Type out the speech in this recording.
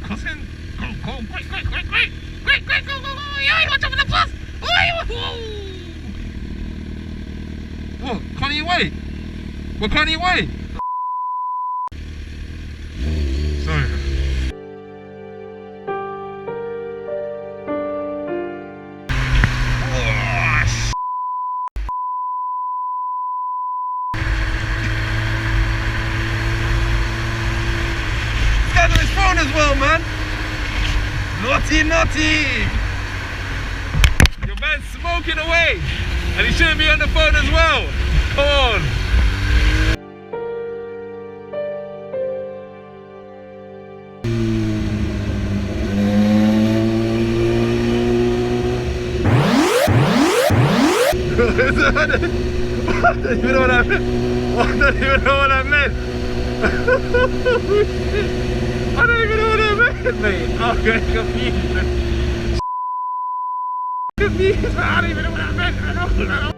cussing? Go, quick, go, yo, watch out for the bus! What, can't you wait? What, can't you wait? Sorry. On his phone as well, man. Naughty. Your man's smoking away, and he shouldn't be on the phone as well. Come on. I don't even know what I meant. I don't even know what I meant. I don't even know what I meant, mate. I'm getting confused. I don't even know what I meant. I don't.